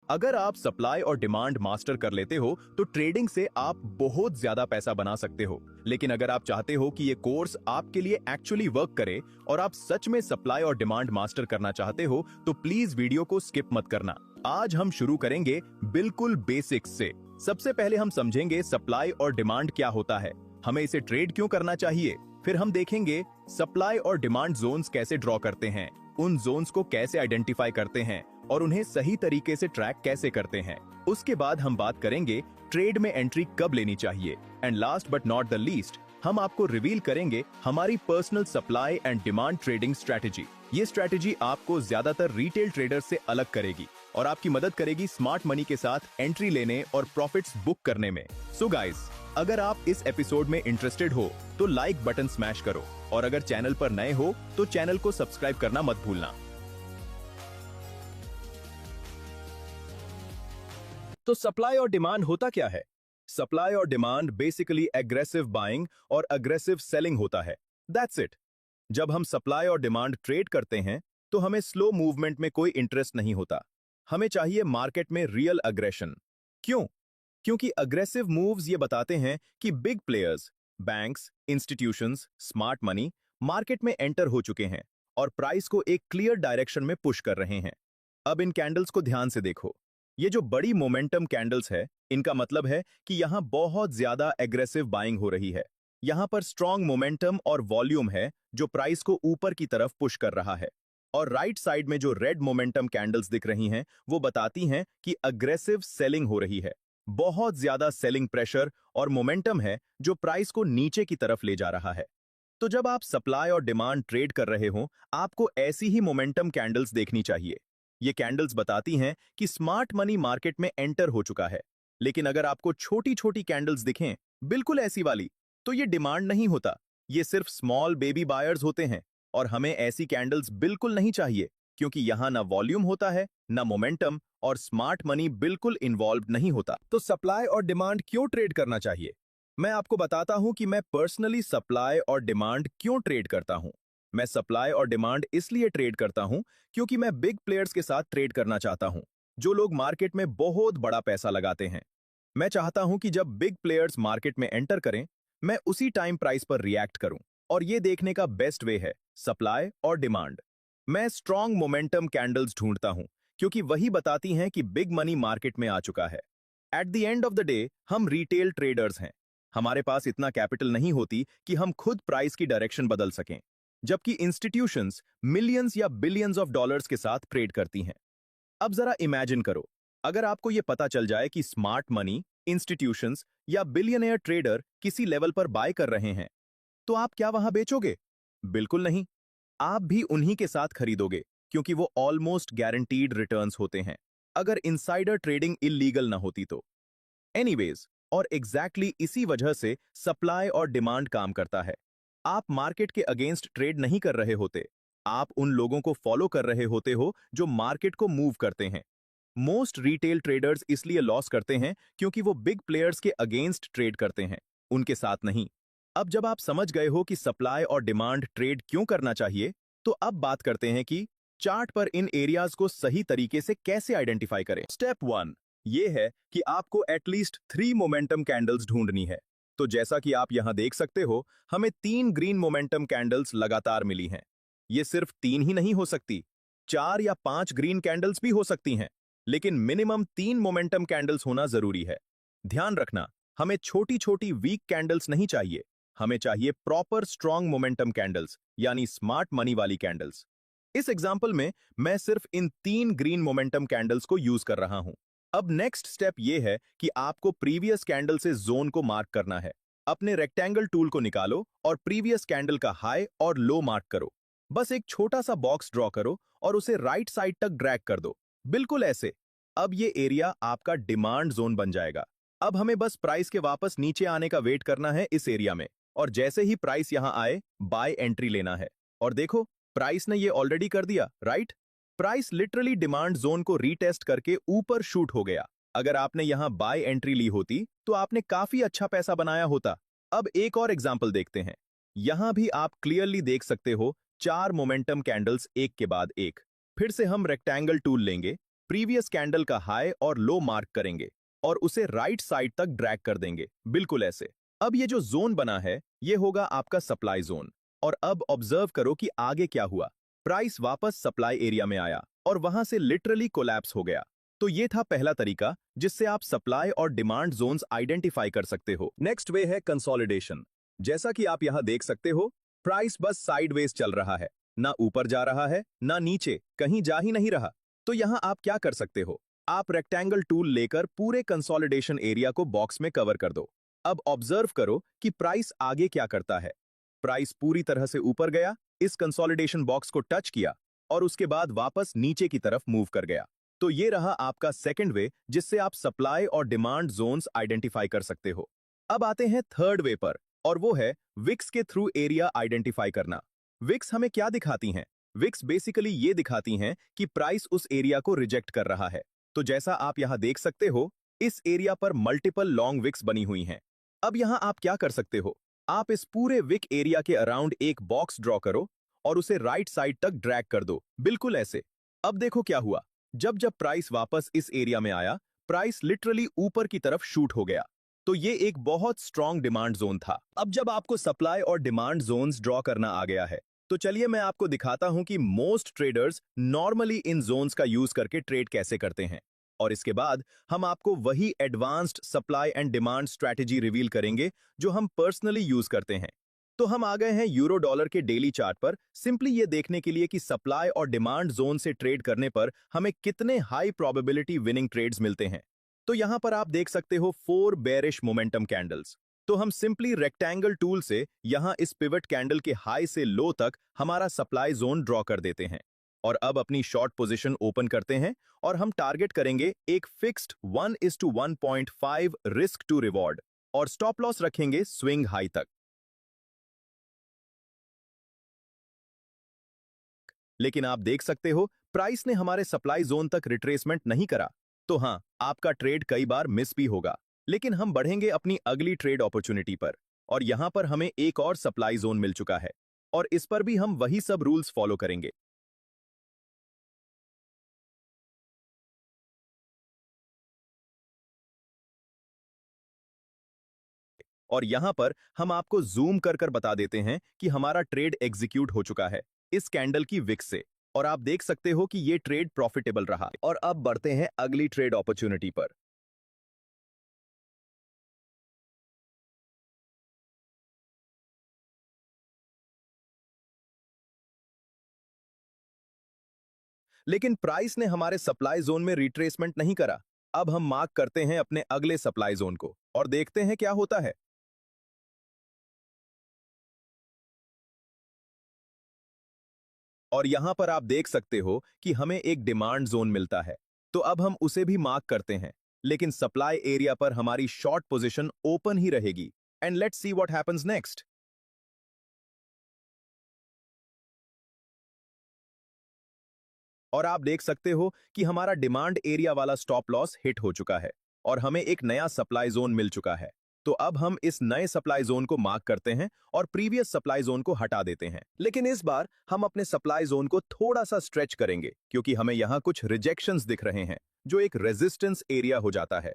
अगर आप सप्लाई और डिमांड मास्टर कर लेते हो तो ट्रेडिंग से आप बहुत ज्यादा पैसा बना सकते हो। लेकिन अगर आप चाहते हो कि ये कोर्स आपके लिए एक्चुअली वर्क करे और आप सच में सप्लाई और डिमांड मास्टर करना चाहते हो तो प्लीज वीडियो को स्किप मत करना। आज हम शुरू करेंगे बिल्कुल बेसिक्स से। सबसे पहले हम समझेंगे सप्लाई और डिमांड क्या होता है, हमें इसे ट्रेड क्यों करना चाहिए। फिर हम देखेंगे सप्लाई और डिमांड जोन्स कैसे ड्रॉ करते हैं, उन जोन्स को कैसे आइडेंटिफाई करते हैं और उन्हें सही तरीके से ट्रैक कैसे करते हैं। उसके बाद हम बात करेंगे ट्रेड में एंट्री कब लेनी चाहिए। And last but not the least, हम आपको रिवील करेंगे हमारी personal supply and demand trading strategy. ये स्ट्रैटेजी आपको ज्यादातर रिटेल ट्रेडर से अलग करेगी और आपकी मदद करेगी स्मार्ट मनी के साथ एंट्री लेने और प्रॉफिट्स बुक करने में। सो गाइस, अगर आप इस एपिसोड में इंटरेस्टेड हो तो लाइक बटन स्मैश करो और अगर चैनल पर नए हो तो चैनल को सब्सक्राइब करना मत भूलना। तो सप्लाई और डिमांड होता क्या है? सप्लाई और डिमांड बेसिकली एग्रेसिव बाइंग और अग्रेसिव सेलिंग होता है। That's it. जब हम सप्लाई और डिमांड ट्रेड करते हैं तो हमें स्लो मूवमेंट में कोई इंटरेस्ट नहीं होता, हमें चाहिए मार्केट में रियल अग्रेशन। क्यों? क्योंकि अग्रेसिव मूव्स ये बताते हैं कि big players, banks, institutions, smart money market में एंटर हो चुके हैं और प्राइस को एक क्लियर डायरेक्शन में पुश कर रहे हैं। अब इन कैंडल्स को ध्यान से देखो। ये जो बड़ी मोमेंटम कैंडल्स है, इनका मतलब है कि यहां बहुत ज्यादा एग्रेसिव बाइंग हो रही है। यहां पर स्ट्रॉन्ग मोमेंटम और वॉल्यूम है जो प्राइस को ऊपर की तरफ पुश कर रहा है। और राइट साइड में जो रेड मोमेंटम कैंडल्स दिख रही हैं वो बताती हैं कि अग्रेसिव सेलिंग हो रही है। बहुत ज्यादा सेलिंग प्रेशर और मोमेंटम है जो प्राइस को नीचे की तरफ ले जा रहा है। तो जब आप सप्लाई और डिमांड ट्रेड कर रहे हो, आपको ऐसी ही मोमेंटम कैंडल्स देखनी चाहिए। ये कैंडल्स बताती हैं कि स्मार्ट मनी मार्केट में एंटर हो चुका है। लेकिन अगर आपको छोटी छोटी कैंडल्स दिखें, बिल्कुल ऐसी वाली, तो ये डिमांड नहीं होता, ये सिर्फ स्मॉल बेबी बायर्स होते हैं। और हमें ऐसी कैंडल्स बिल्कुल नहीं चाहिए, क्योंकि यहां ना वॉल्यूम होता है, ना मोमेंटम, और स्मार्ट मनी बिल्कुल इन्वॉल्व नहीं होता। तो सप्लाई और डिमांड क्यों ट्रेड करना चाहिए? मैं आपको बताता हूं कि मैं पर्सनली सप्लाई और डिमांड क्यों ट्रेड करता हूं। मैं सप्लाई और डिमांड इसलिए ट्रेड करता हूं क्योंकि मैं बिग प्लेयर्स के साथ ट्रेड करना चाहता हूं, जो लोग मार्केट में बहुत बड़ा पैसा लगाते हैं। मैं चाहता हूं कि जब बिग प्लेयर्स मार्केट में एंटर करें, मैं उसी टाइम प्राइस पर रिएक्ट करूं। और ये देखने का बेस्ट वे है सप्लाई और डिमांड। मैं स्ट्रॉन्ग मोमेंटम कैंडल्स ढूंढता हूं क्योंकि वही बताती हैं कि बिग मनी मार्केट में आ चुका है। At the end of the day हम रिटेल ट्रेडर्स हैं, हमारे पास इतना कैपिटल नहीं होती कि हम खुद प्राइस की डायरेक्शन बदल सकें, जबकि इंस्टीट्यूशंस मिलियंस या बिलियंस ऑफ डॉलर्स के साथ ट्रेड करती हैं। अब जरा इमेजिन करो, अगर आपको यह पता चल जाए कि स्मार्ट मनी, इंस्टीट्यूशंस या बिलियनियर ट्रेडर किसी लेवल पर बाय कर रहे हैं, तो आप क्या वहां बेचोगे? बिल्कुल नहीं। आप भी उन्हीं के साथ खरीदोगे क्योंकि वो ऑलमोस्ट गारंटीड रिटर्न्स होते हैं, अगर इनसाइडर ट्रेडिंग इल्लीगल ना होती तो। एनीवेज, और एग्जैक्टली इसी वजह से सप्लाई और डिमांड काम करता है। आप मार्केट के अगेंस्ट ट्रेड नहीं कर रहे होते, आप उन लोगों को फॉलो कर रहे होते हो जो मार्केट को मूव करते हैं। मोस्ट रिटेल ट्रेडर्स इसलिए लॉस करते हैं क्योंकि वो बिग प्लेयर्स के अगेंस्ट ट्रेड करते हैं, उनके साथ नहीं। अब जब आप समझ गए हो कि सप्लाई और डिमांड ट्रेड क्यों करना चाहिए, तो अब बात करते हैं कि चार्ट पर इन एरियाज को सही तरीके से कैसे आइडेंटिफाई करें। स्टेप 1 ये है कि आपको एटलीस्ट 3 मोमेंटम कैंडल्स ढूंढनी है। तो जैसा कि आप यहां देख सकते हो, हमें 3 ग्रीन मोमेंटम कैंडल्स लगातार मिली हैं। ये सिर्फ 3 ही नहीं हो सकती, 4 या 5 ग्रीन कैंडल्स भी हो सकती हैं, लेकिन मिनिमम 3 मोमेंटम कैंडल्स होना जरूरी है। ध्यान रखना, हमें छोटी छोटी वीक कैंडल्स नहीं चाहिए, हमें चाहिए प्रॉपर स्ट्रॉन्ग मोमेंटम कैंडल्स, यानी स्मार्ट मनी वाली कैंडल्स। इस एग्जांपल में मैं सिर्फ इन 3 ग्रीन मोमेंटम कैंडल्स को यूज कर रहा हूं। अब नेक्स्ट स्टेप यह है कि आपको प्रीवियस कैंडल से जोन को मार्क करना है। अपने रेक्टेंगल टूल को निकालो और प्रीवियस कैंडल का हाई और लो मार्क करो। बस एक छोटा सा बॉक्स ड्रॉ करो और उसे राइट साइड तक ड्रैग कर दो, बिल्कुल ऐसे। अब ये एरिया आपका डिमांड जोन बन जाएगा। अब हमें बस प्राइस के वापस नीचे आने का वेट करना है इस एरिया में, और जैसे ही प्राइस यहां आए, बाय एंट्री लेना है। और देखो, प्राइस ने ये ऑलरेडी कर दिया, right? Price literally demand zone को रीटेस्ट करके ऊपर शूट हो गया। अगर आपने यहां बाय एंट्री ली होती तो आपने काफी अच्छा पैसा बनाया होता। अब एक और एग्जांपल देखते हैं। यहां भी आप क्लियरली देख सकते हो 4 मोमेंटम कैंडल्स एक के बाद एक। फिर से हम रेक्टेंगल टूल लेंगे, प्रीवियस कैंडल का हाई और लो मार्क करेंगे और उसे राइट साइड तक ड्रैग कर देंगे, बिल्कुल ऐसे। अब ये जो जोन बना है ये होगा आपका सप्लाई जोन। और अब ऑब्जर्व करो कि आगे क्या हुआ। प्राइस वापस सप्लाई एरिया में आया और वहां से लिटरली कोलैप्स हो गया। तो ये था पहला तरीका जिससे आप सप्लाई और डिमांड जोन्स आइडेंटिफाई कर सकते हो। नेक्स्ट वे है कंसोलिडेशन। जैसा कि आप यहां देख सकते हो, प्राइस बस साइडवेज चल रहा है, ना ऊपर जा रहा है ना नीचे, कहीं जा ही नहीं रहा। तो यहां आप क्या कर सकते हो, आप रेक्टेंगल टूल लेकर पूरे कंसोलिडेशन एरिया को बॉक्स में कवर कर दो। अब ऑब्जर्व करो कि प्राइस आगे क्या करता है। प्राइस पूरी तरह से ऊपर गया, इस कंसोलिडेशन बॉक्स को टच किया और उसके बाद वापस नीचे की तरफ मूव कर गया। तो ये रहा आपका सेकंड वे जिससे आप सप्लाई और डिमांड जोन्स आइडेंटिफाई कर सकते हो। अब आते हैं थर्ड वे पर, और वो है विक्स के थ्रू एरिया आइडेंटिफाई करना। विक्स हमें क्या दिखाती हैं? विक्स बेसिकली ये दिखाती हैं कि प्राइस उस एरिया को रिजेक्ट कर रहा है। तो जैसा आप यहां देख सकते हो, इस एरिया पर मल्टीपल लॉन्ग विक्स बनी हुई हैं। अब यहां आप क्या कर सकते हो, आप इस पूरे विक एरिया के अराउंड एक बॉक्स ड्रॉ करो और उसे राइट साइड तक ड्रैग कर दो, बिल्कुल ऐसे। अब देखो क्या हुआ, जब जब प्राइस वापस इस एरिया में आया, प्राइस लिटरली ऊपर की तरफ शूट हो गया। तो ये एक बहुत स्ट्रॉन्ग डिमांड जोन था। अब जब आपको सप्लाई और डिमांड जोन्स ड्रॉ करना आ गया है, तो चलिए मैं आपको दिखाता हूं कि most traders normally in Jones का यूज करके ट्रेड कैसे करते हैं। और इसके बाद हम आपको वही advanced supply and demand strategy reveal करेंगे जो हम पर्सनली यूज करते हैं। तो हम आ गए हैं यूरो डॉलर के डेली चार्ट पर, सिंपली ये देखने के लिए कि सप्लाई और डिमांड जोन से ट्रेड करने पर हमें कितने हाई प्रोबेबिलिटी विनिंग ट्रेड्स मिलते हैं। तो यहां पर आप देख सकते हो 4 बेरिश मोमेंटम कैंडल्स। तो हम सिंपली रेक्टेंगल टूल से यहां इस पिवट कैंडल के हाई से लो तक हमारा सप्लाई जोन ड्रॉ कर देते हैं। और अब अपनी शॉर्ट पोजीशन ओपन करते हैं और हम टारगेट करेंगे एक फिक्स्ड 1:1.5 रिस्क टू रिवॉर्ड और स्टॉप लॉस रखेंगे स्विंग हाई तक। लेकिन आप देख सकते हो प्राइस ने हमारे सप्लाई जोन तक रिट्रेसमेंट नहीं करा। तो हां, आपका ट्रेड कई बार मिस भी होगा, लेकिन हम बढ़ेंगे अपनी अगली ट्रेड अपॉर्चुनिटी पर। और यहां पर हमें एक और सप्लाई जोन मिल चुका है और इस पर भी हम वही सब रूल्स फॉलो करेंगे। और यहां पर हम आपको जूम कर कर बता देते हैं कि हमारा ट्रेड एग्जीक्यूट हो चुका है इस कैंडल की विक से। और आप देख सकते हो कि ये ट्रेड प्रॉफिटेबल रहा। और अब बढ़ते हैं अगली ट्रेड अपॉर्चुनिटी पर। लेकिन प्राइस ने हमारे सप्लाई जोन में रिट्रेसमेंट नहीं करा। अब हम मार्क करते हैं अपने अगले सप्लाई जोन को और देखते हैं क्या होता है। और यहां पर आप देख सकते हो कि हमें एक डिमांड जोन मिलता है। तो अब हम उसे भी मार्क करते हैं, लेकिन सप्लाई एरिया पर हमारी शॉर्ट पोजीशन ओपन ही रहेगी। And let's see what happens next. और आप देख सकते हो कि हमारा डिमांड एरिया वाला स्टॉप लॉस हिट हो चुका है और हमें एक नया सप्लाई जोन मिल चुका है। तो अब हम इस नए सप्लाई जोन को मार्क करते हैं और प्रीवियस सप्लाई जोन को हटा देते हैं। लेकिन इस बार हम अपने सप्लाई जोन को थोड़ा सा स्ट्रेच करेंगे क्योंकि हमें यहां कुछ रिजेक्शंस दिख रहे हैं जो एक रेजिस्टेंस एरिया हो जाता है।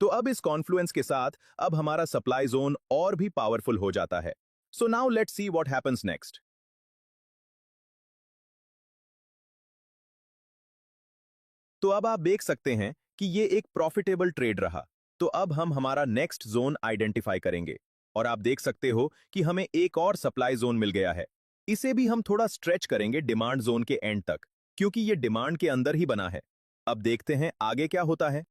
तो अब इस कॉन्फ्लुएंस के साथ अब हमारा सप्लाई जोन और भी पावरफुल हो जाता है। So now let's see what happens next. तो अब आप देख सकते हैं कि ये एक प्रॉफिटेबल ट्रेड रहा। तो अब हम हमारा नेक्स्ट जोन आइडेंटिफाई करेंगे और आप देख सकते हो कि हमें एक और सप्लाई जोन मिल गया है। इसे भी हम थोड़ा स्ट्रेच करेंगे डिमांड जोन के एंड तक क्योंकि ये डिमांड के अंदर ही बना है। अब देखते हैं आगे क्या होता है।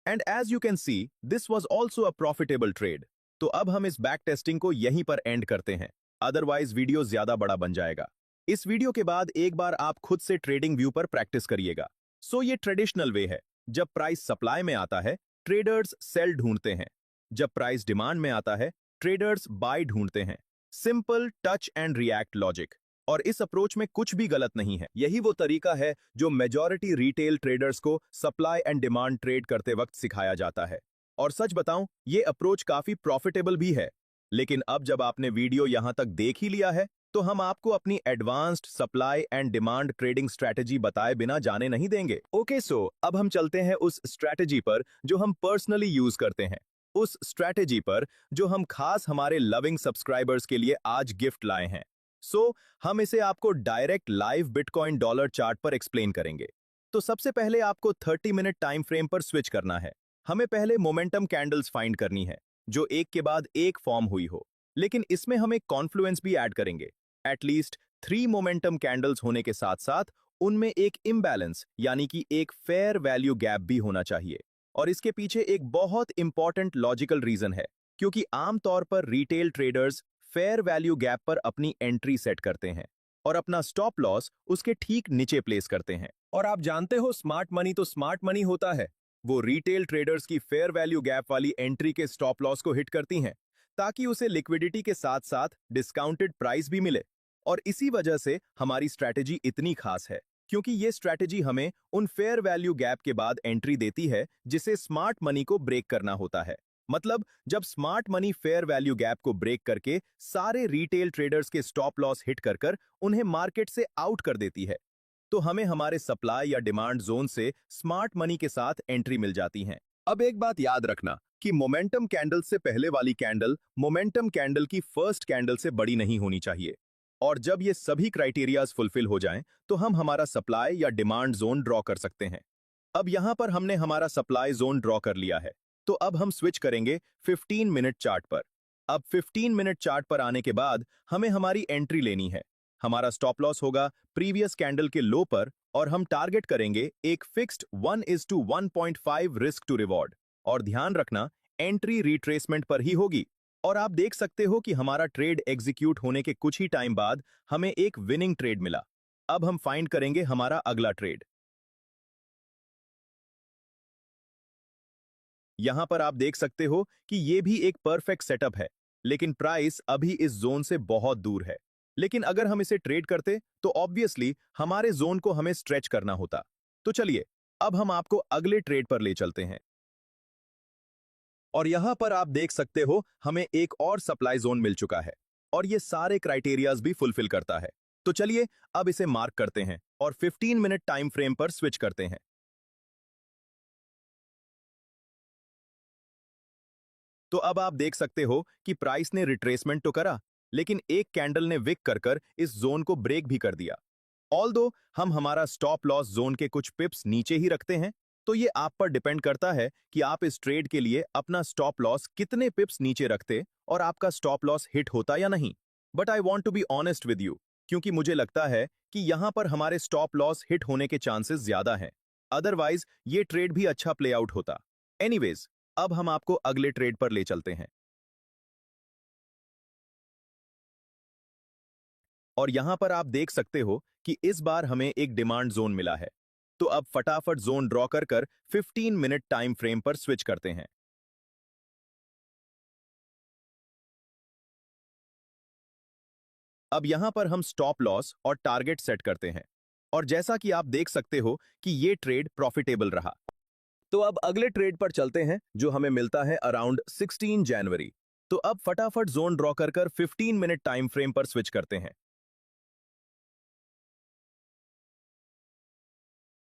And as you can see this was also a profitable trade. तो अब हम इस बैक टेस्टिंग को यहीं पर एंड करते हैं, अदरवाइज वीडियो ज्यादा बड़ा बन जाएगा। इस वीडियो के बाद एक बार आप खुद से ट्रेडिंग व्यू पर प्रैक्टिस करिएगा। सो ये ट्रेडिशनल वे है। जब प्राइस सप्लाई में आता है, ट्रेडर्स सेल ढूंढते हैं। जब प्राइस डिमांड में आता है, ट्रेडर्स बाय ढूंढते हैं। Simple touch and react logic. और इस अप्रोच में कुछ भी गलत नहीं है। यही वो तरीका है जो मेजॉरिटी रिटेल ट्रेडर्स को सप्लाई एंड डिमांड ट्रेड करते वक्त सिखाया जाता है। और सच बताऊं, ये अप्रोच काफी प्रॉफिटेबल भी है। लेकिन अब जब आपने वीडियो यहां तक देख ही लिया है, तो हम आपको अपनी advanced supply and demand trading strategy बताए बिना जाने नहीं देंगे। ओके सो अब हम चलते हैं उस स्ट्रैटेजी पर जो हम पर्सनली यूज करते हैं, उस स्ट्रैटेजी पर जो हम खास हमारे लविंग सब्सक्राइबर्स के लिए आज गिफ्ट लाए हैं। हम इसे आपको direct live bitcoin dollar chart पर एक्सप्लेन करेंगे। तो सबसे पहले आपको 30 मिनट टाइम फ्रेम पर स्विच करना है। हमें पहले मोमेंटम कैंडल्स फाइंड करनी है जो एक के बाद एक फॉर्म हुई हो, लेकिन इसमें हम एक कॉन्फ्लुएंस भी ऐड करेंगे। एटलीस्ट 3 मोमेंटम कैंडल्स होने के साथ साथ उनमें एक इम्बैलेंस यानी कि एक फेयर वैल्यू गैप भी होना चाहिए। और इसके पीछे एक बहुत इंपॉर्टेंट लॉजिकल रीजन है, क्योंकि आमतौर पर retail traders fair value gap पर अपनी एंट्री सेट करते हैं और अपना स्टॉप लॉस उसके ठीक नीचे प्लेस करते हैं। और आप जानते हो स्मार्ट मनी तो स्मार्ट मनी होता है। वो रिटेल ट्रेडर्स की फेयर वैल्यू गैप वाली एंट्री के स्टॉप लॉस को हिट करती हैं ताकि उसे लिक्विडिटी के साथ साथ डिस्काउंटेड प्राइस भी मिले। और इसी वजह से हमारी स्ट्रैटेजी इतनी खास है, क्योंकि ये स्ट्रैटेजी हमें उन फेयर वैल्यू गैप के बाद एंट्री देती है जिसे स्मार्ट मनी को ब्रेक करना होता है। मतलब जब smart money fair value gap को ब्रेक करके सारे रिटेल ट्रेडर्स के स्टॉप लॉस हिट कर उन्हें मार्केट से आउट कर देती है, तो हमें हमारे सप्लाई या डिमांड जोन से स्मार्ट मनी के साथ एंट्री मिल जाती है। अब एक बात याद रखना कि मोमेंटम कैंडल से पहले वाली कैंडल मोमेंटम कैंडल की फर्स्ट कैंडल से बड़ी नहीं होनी चाहिए। और जब ये सभी क्राइटेरियाज फुलफिल हो जाएं, तो हम हमारा सप्लाई या डिमांड जोन ड्रॉ कर सकते हैं। अब यहां पर हमने हमारा सप्लाई जोन ड्रॉ कर लिया है, तो अब हम स्विच करेंगे 15 मिनट चार्ट पर। अब 15 मिनट चार्ट पर आने के बाद हमें हमारी एंट्री लेनी है। हमारा स्टॉप लॉस होगा प्रीवियस कैंडल के लो पर और हम टारगेट करेंगे एक फिक्स्ड 1:1.5 रिस्क टू रिवॉर्ड। और ध्यान रखना एंट्री रिट्रेसमेंट पर ही होगी। और आप देख सकते हो कि हमारा ट्रेड एग्जीक्यूट होने के कुछ ही टाइम बाद हमें एक विनिंग ट्रेड मिला। अब हम फाइंड करेंगे हमारा अगला ट्रेड। यहां पर आप देख सकते हो कि यह भी एक परफेक्ट सेटअप है, लेकिन प्राइस अभी इस जोन से बहुत दूर है। लेकिन अगर हम इसे ट्रेड करते तो ऑब्वियसली हमारे जोन को हमें स्ट्रेच करना होता। तो चलिए अब हम आपको अगले ट्रेड पर ले चलते हैं। और यहां पर आप देख सकते हो हमें एक और सप्लाई जोन मिल चुका है और ये सारे क्राइटेरियाज भी फुलफिल करता है। तो चलिए अब इसे मार्क करते हैं और 15 मिनट टाइम फ्रेम पर स्विच करते हैं। तो अब आप देख सकते हो कि प्राइस ने रिट्रेसमेंट तो करा, लेकिन एक कैंडल ने विक कर इस जोन को ब्रेक भी कर दिया। ऑल्दो हम हमारा स्टॉप लॉस जोन के कुछ पिप्स नीचे ही रखते हैं, तो ये आप पर डिपेंड करता है कि आप इस ट्रेड के लिए अपना स्टॉप लॉस कितने पिप्स नीचे रखते और आपका स्टॉप लॉस हिट होता या नहीं। But I want to be honest with you, क्योंकि मुझे लगता है कि यहां पर हमारे स्टॉप लॉस हिट होने के चांसेस ज्यादा हैं। अदरवाइज ये ट्रेड भी अच्छा प्ले आउट होता। एनीवेज अब हम आपको अगले ट्रेड पर ले चलते हैं। और यहां पर आप देख सकते हो कि इस बार हमें एक डिमांड जोन मिला है। तो अब फटाफट जोन ड्रॉ कर 15 मिनट टाइम फ्रेम पर स्विच करते हैं। अब यहां पर हम स्टॉप लॉस और टारगेट सेट करते हैं और जैसा कि आप देख सकते हो कि ये ट्रेड प्रॉफिटेबल रहा। तो अब अगले ट्रेड पर चलते हैं जो हमें मिलता है अराउंड 16 जनवरी। तो अब फटाफट जोन ड्रॉ कर 15 मिनट टाइम फ्रेम पर स्विच करते हैं।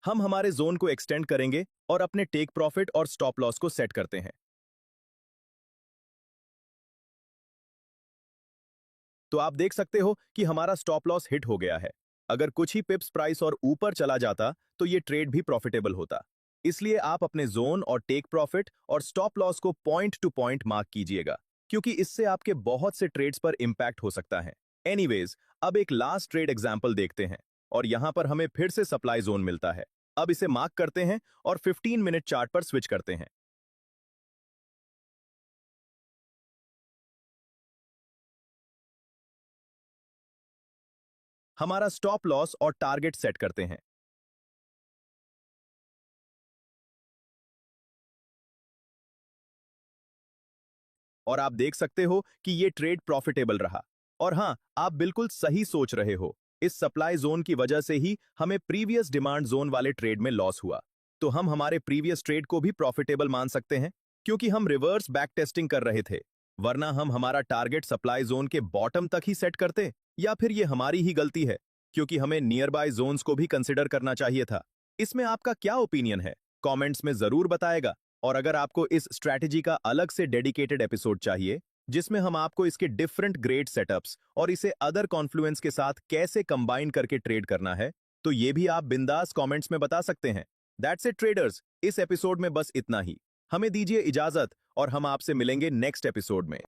हम हमारे जोन को एक्सटेंड करेंगे और अपने टेक प्रॉफिट और स्टॉप लॉस को सेट करते हैं। तो आप देख सकते हो कि हमारा स्टॉप लॉस हिट हो गया है। अगर कुछ ही पिप्स प्राइस और ऊपर चला जाता तो ये ट्रेड भी प्रॉफिटेबल होता। इसलिए आप अपने जोन और टेक प्रॉफिट और स्टॉप लॉस को पॉइंट टू पॉइंट मार्क कीजिएगा, क्योंकि इससे आपके बहुत से ट्रेड्स पर इंपैक्ट हो सकता है। एनीवेज अब एक लास्ट ट्रेड एग्जांपल देखते हैं और यहां पर हमें फिर से सप्लाई जोन मिलता है। अब इसे मार्क करते हैं और 15 मिनट चार्ट पर स्विच करते हैं। हमारा स्टॉप लॉस और टारगेट सेट करते हैं। और आप देख सकते हो कि ये ट्रेड प्रॉफिटेबल रहा। और हां, आप बिल्कुल सही सोच रहे हो, इस सप्लाई जोन की वजह से ही हमें प्रीवियस डिमांड जोन वाले ट्रेड में लॉस हुआ। तो हम हमारे प्रीवियस ट्रेड को भी प्रॉफिटेबल मान सकते हैं, क्योंकि हम रिवर्स बैक टेस्टिंग कर रहे थे, वरना हम हमारा टारगेट सप्लाई जोन के बॉटम तक ही सेट करते या फिर ये हमारी ही गलती है, क्योंकि हमें नियर बाय जोन्स को भी कंसिडर करना चाहिए था? इसमें आपका क्या ओपिनियन है? कमेंट्स में जरूर बताएगा। और अगर आपको इस स्ट्रैटेजी का अलग से डेडिकेटेड एपिसोड चाहिए, जिसमें हम आपको इसके डिफरेंट ग्रेड सेटअप्स और इसे अदर कॉन्फ्लुएंस के साथ कैसे कंबाइन करके ट्रेड करना है, तो ये भी आप बिंदास कमेंट्स में बता सकते हैं। दैट्स इट ट्रेडर्स, इस एपिसोड में बस इतना ही। हमें दीजिए इजाजत और हम आपसे मिलेंगे नेक्स्ट एपिसोड में।